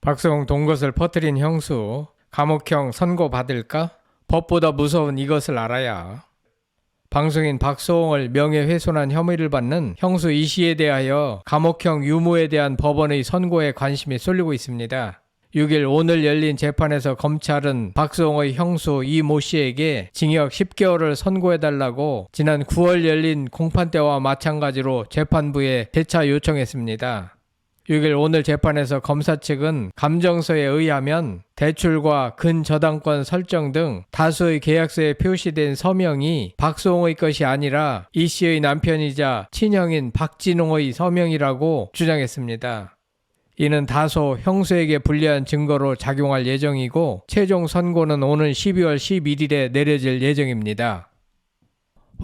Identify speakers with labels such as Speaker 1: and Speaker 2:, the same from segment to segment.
Speaker 1: 박수홍 돈 것을 퍼뜨린 형수, 감옥형 선고받을까? 법보다 무서운 이것을 알아야. 방송인 박수홍을 명예훼손한 혐의를 받는 형수 이 씨에 대하여 감옥형 유무에 대한 법원의 선고에 관심이 쏠리고 있습니다. 6일 오늘 열린 재판에서 검찰은 박수홍의 형수 이 모 씨에게 징역 10개월을 선고해달라고 지난 9월 열린 공판 때와 마찬가지로 재판부에 재차 요청했습니다. 6일 오늘 재판에서 검사 측은 감정서에 의하면 대출과 근저당권 설정 등 다수의 계약서에 표시된 서명이 박수홍의 것이 아니라 이 씨의 남편이자 친형인 박진홍의 서명이라고 주장했습니다. 이는 다소 형수에게 불리한 증거로 작용할 예정이고 최종 선고는 오는 12월 11일에 내려질 예정입니다.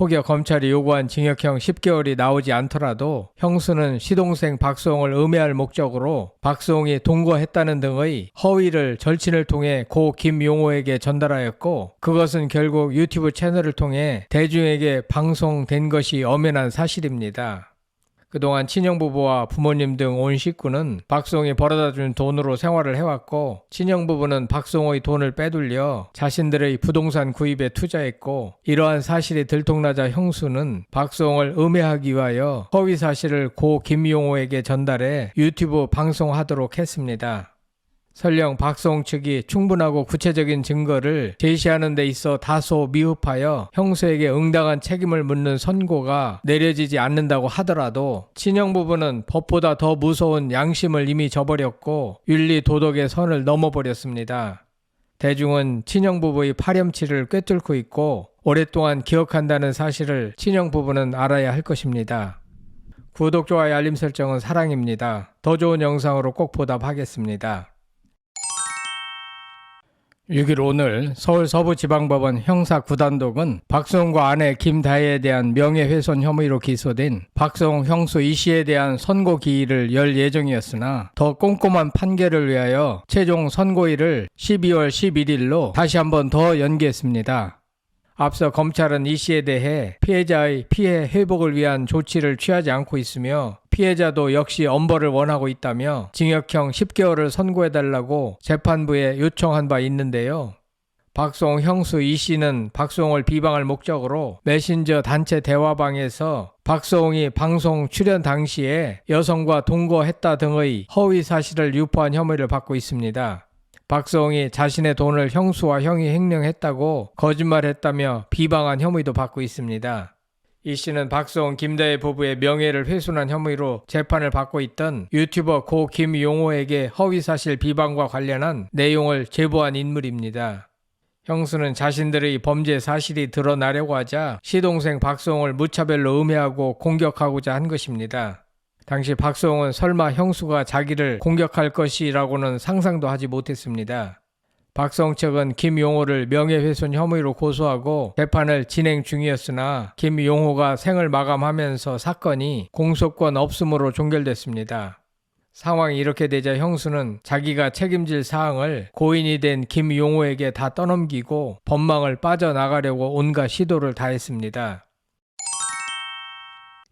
Speaker 1: 혹여 검찰이 요구한 징역형 10개월이 나오지 않더라도 형수는 시동생 박수홍을 음해할 목적으로 박수홍이 동거했다는 등의 허위를 절친을 통해 고 김용호에게 전달하였고 그것은 결국 유튜브 채널을 통해 대중에게 방송된 것이 엄연한 사실입니다. 그동안 친형부부와 부모님 등 온 식구는 박수홍이 벌어다준 돈으로 생활을 해왔고 친형부부는 박수홍의 돈을 빼돌려 자신들의 부동산 구입에 투자했고 이러한 사실이 들통나자 형수는 박수홍을 음해하기 위하여 허위 사실을 고 김용호에게 전달해 유튜브 방송하도록 했습니다. 설령 박수홍 측이 충분하고 구체적인 증거를 제시하는 데 있어 다소 미흡하여 형수에게 응당한 책임을 묻는 선고가 내려지지 않는다고 하더라도 친형부부는 법보다 더 무서운 양심을 이미 저버렸고 윤리 도덕의 선을 넘어버렸습니다. 대중은 친형부부의 파렴치를 꿰뚫고 있고 오랫동안 기억한다는 사실을 친형부부는 알아야 할 것입니다. 구독, 좋아요, 알림 설정은 사랑입니다. 더 좋은 영상으로 꼭 보답하겠습니다. 6일 오늘 서울 서부지방법원 형사 9단독은 박수홍과 아내 김다혜에 대한 명예훼손 혐의로 기소된 박수홍 형수 이 씨에 대한 선고 기일을 열 예정이었으나 더 꼼꼼한 판결을 위하여 최종 선고일을 12월 11일로 다시 한번 더 연기했습니다. 앞서 검찰은 이 씨에 대해 피해자의 피해 회복을 위한 조치를 취하지 않고 있으며 피해자도 역시 엄벌을 원하고 있다며 징역형 10개월을 선고해달라고 재판부에 요청한 바 있는데요. 박수홍 형수 이 씨는 박수홍을 비방할 목적으로 메신저 단체 대화방에서 박수홍이 방송 출연 당시에 여성과 동거했다 등의 허위 사실을 유포한 혐의를 받고 있습니다. 박수홍이 자신의 돈을 형수와 형이 횡령했다고 거짓말했다며 비방한 혐의도 받고 있습니다. 이 씨는 박수홍 김다혜 부부의 명예를 훼손한 혐의로 재판을 받고 있던 유튜버 고 김용호에게 허위사실 비방과 관련한 내용을 제보한 인물입니다. 형수는 자신들의 범죄 사실이 드러나려고 하자 시동생 박수홍을 무차별로 음해하고 공격하고자 한 것입니다. 당시 박수홍은 설마 형수가 자기를 공격할 것이라고는 상상도 하지 못했습니다. 박수홍 측은 김용호를 명예훼손 혐의로 고소하고 재판을 진행 중이었으나 김용호가 생을 마감하면서 사건이 공소권 없음으로 종결됐습니다. 상황이 이렇게 되자 형수는 자기가 책임질 사항을 고인이 된 김용호에게 다 떠넘기고 법망을 빠져나가려고 온갖 시도를 다했습니다.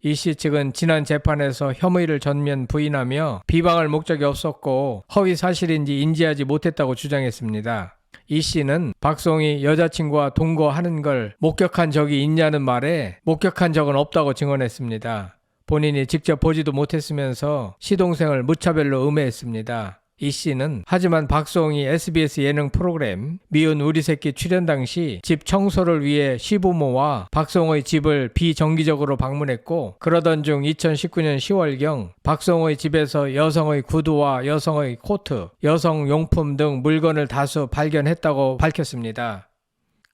Speaker 1: 이 씨 측은 지난 재판에서 혐의를 전면 부인하며 비방할 목적이 없었고 허위 사실인지 인지하지 못했다고 주장했습니다. 이 씨는 박수홍이 여자친구와 동거하는 걸 목격한 적이 있냐는 말에 목격한 적은 없다고 증언했습니다. 본인이 직접 보지도 못했으면서 시동생을 무차별로 음해했습니다. 이 씨는 하지만 박수홍이 SBS 예능 프로그램 미운 우리 새끼 출연 당시 집 청소를 위해 시부모와 박수홍의 집을 비정기적으로 방문했고 그러던 중 2019년 10월경 박수홍의 집에서 여성의 구두와 여성의 코트, 여성 용품 등 물건을 다수 발견했다고 밝혔습니다.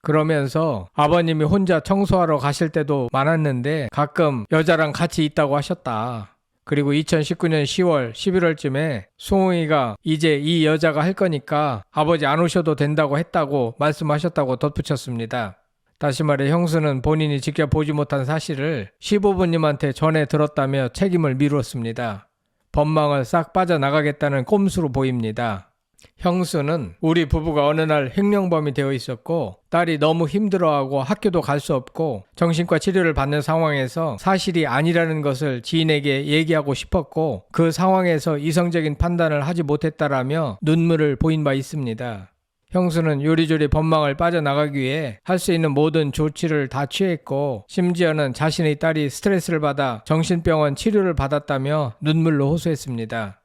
Speaker 1: 그러면서 아버님이 혼자 청소하러 가실 때도 많았는데 가끔 여자랑 같이 있다고 하셨다. 그리고 2019년 10월, 11월쯤에 수홍이가 이제 이 여자가 할 거니까 아버지 안 오셔도 된다고 했다고 말씀하셨다고 덧붙였습니다. 다시 말해 형수는 본인이 직접 보지 못한 사실을 시부모님한테 전해 들었다며 책임을 미루었습니다. 법망을 싹 빠져나가겠다는 꼼수로 보입니다. 형수는 우리 부부가 어느 날 횡령범이 되어 있었고 딸이 너무 힘들어하고 학교도 갈 수 없고 정신과 치료를 받는 상황에서 사실이 아니라는 것을 지인에게 얘기하고 싶었고 그 상황에서 이성적인 판단을 하지 못했다라며 눈물을 보인 바 있습니다. 형수는 요리조리 법망을 빠져나가기 위해 할 수 있는 모든 조치를 다 취했고 심지어는 자신의 딸이 스트레스를 받아 정신병원 치료를 받았다며 눈물로 호소했습니다.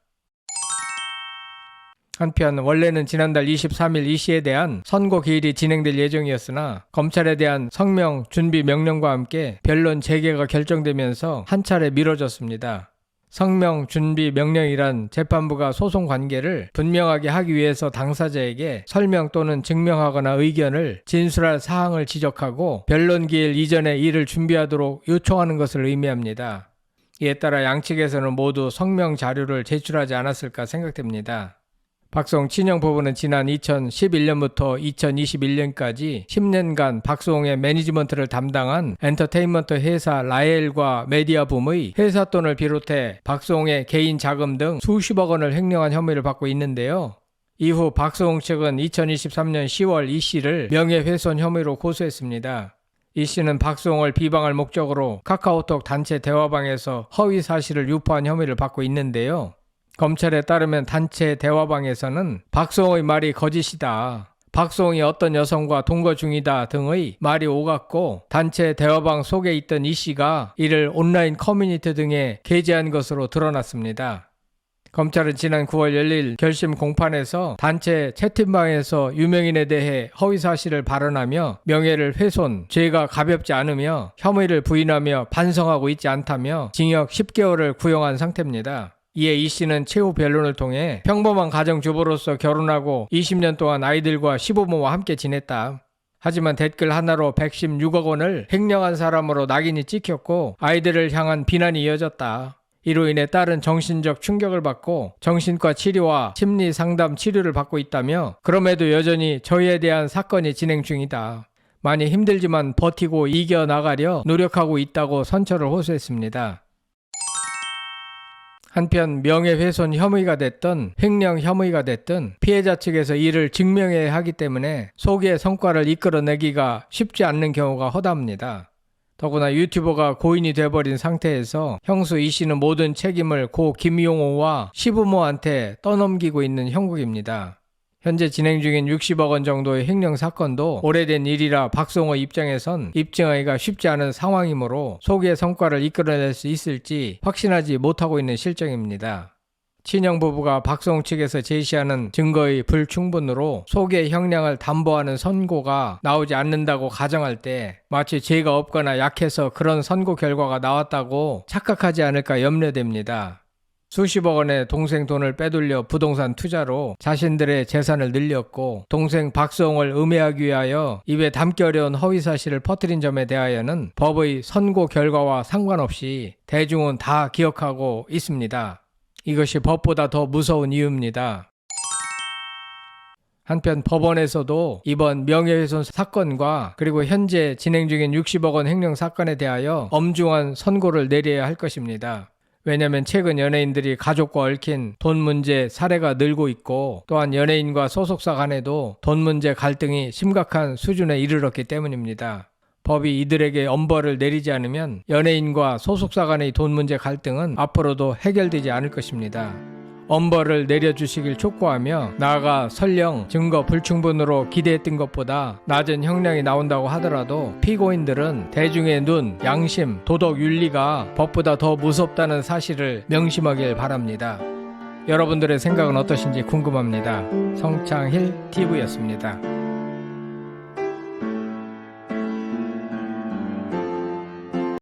Speaker 1: 한편 원래는 지난달 23일 이 씨에 대한 선고 기일이 진행될 예정이었으나 검찰에 대한 성명 준비 명령과 함께 변론 재개가 결정되면서 한 차례 미뤄졌습니다. 성명 준비 명령이란 재판부가 소송 관계를 분명하게 하기 위해서 당사자에게 설명 또는 증명하거나 의견을 진술할 사항을 지적하고 변론 기일 이전에 이를 준비하도록 요청하는 것을 의미합니다. 이에 따라 양측에서는 모두 성명 자료를 제출하지 않았을까 생각됩니다. 박수홍 친형 부부는 지난 2011년부터 2021년까지 10년간 박수홍의 매니지먼트를 담당한 엔터테인먼트 회사 라엘과 메디아붐의 회사 돈을 비롯해 박수홍의 개인 자금 등 수십억 원을 횡령한 혐의를 받고 있는데요. 이후 박수홍 측은 2023년 10월 이 씨를 명예훼손 혐의로 고소했습니다. 이 씨는 박수홍을 비방할 목적으로 카카오톡 단체 대화방에서 허위 사실을 유포한 혐의를 받고 있는데요. 검찰에 따르면 단체 대화방에서는 박수홍의 말이 거짓이다, 박수홍이 어떤 여성과 동거 중이다 등의 말이 오갔고 단체 대화방 속에 있던 이 씨가 이를 온라인 커뮤니티 등에 게재한 것으로 드러났습니다. 검찰은 지난 9월 열릴 결심 공판에서 단체 채팅방에서 유명인에 대해 허위사실을 발언하며 명예를 훼손, 죄가 가볍지 않으며 혐의를 부인하며 반성하고 있지 않다며 징역 10개월을 구형한 상태입니다. 이에 이 씨는 최후 변론을 통해 평범한 가정주부로서 결혼하고 20년 동안 아이들과 시부모와 함께 지냈다. 하지만 댓글 하나로 116억 원을 횡령한 사람으로 낙인이 찍혔고 아이들을 향한 비난이 이어졌다. 이로 인해 딸은 정신적 충격을 받고 정신과 치료와 심리 상담 치료를 받고 있다며 그럼에도 여전히 저희에 대한 사건이 진행 중이다. 많이 힘들지만 버티고 이겨나가려 노력하고 있다고 선처를 호소했습니다. 한편 명예훼손 혐의가 됐든 횡령 혐의가 됐든 피해자 측에서 이를 증명해야 하기 때문에 소기의 성과를 이끌어내기가 쉽지 않는 경우가 허다합니다. 더구나 유튜버가 고인이 돼버린 상태에서 형수 이 씨는 모든 책임을 고 김용호와 시부모한테 떠넘기고 있는 형국입니다. 현재 진행 중인 60억 원 정도의 횡령 사건도 오래된 일이라 박수홍의 입장에선 입증하기가 쉽지 않은 상황이므로 소기의 성과를 이끌어낼 수 있을지 확신하지 못하고 있는 실정입니다. 친형 부부가 박수홍 측에서 제시하는 증거의 불충분으로 소기의 형량을 담보하는 선고가 나오지 않는다고 가정할 때 마치 죄가 없거나 약해서 그런 선고 결과가 나왔다고 착각하지 않을까 염려됩니다. 수십억 원의 동생 돈을 빼돌려 부동산 투자로 자신들의 재산을 늘렸고 동생 박수홍을 음해하기 위하여 입에 담기 어려운 허위사실을 퍼뜨린 점에 대하여는 법의 선고 결과와 상관없이 대중은 다 기억하고 있습니다. 이것이 법보다 더 무서운 이유입니다. 한편 법원에서도 이번 명예훼손 사건과 그리고 현재 진행 중인 60억 원 횡령 사건에 대하여 엄중한 선고를 내려야 할 것입니다. 왜냐하면 최근 연예인들이 가족과 얽힌 돈 문제 사례가 늘고 있고 또한 연예인과 소속사 간에도 돈 문제 갈등이 심각한 수준에 이르렀기 때문입니다. 법이 이들에게 엄벌을 내리지 않으면 연예인과 소속사 간의 돈 문제 갈등은 앞으로도 해결되지 않을 것입니다. 엄벌을 내려주시길 촉구하며 나아가 설령 증거 불충분으로 기대했던 것보다 낮은 형량이 나온다고 하더라도 피고인들은 대중의 눈, 양심, 도덕, 윤리가 법보다 더 무섭다는 사실을 명심하길 바랍니다. 여러분들의 생각은 어떠신지 궁금합니다. 성창힐 TV였습니다.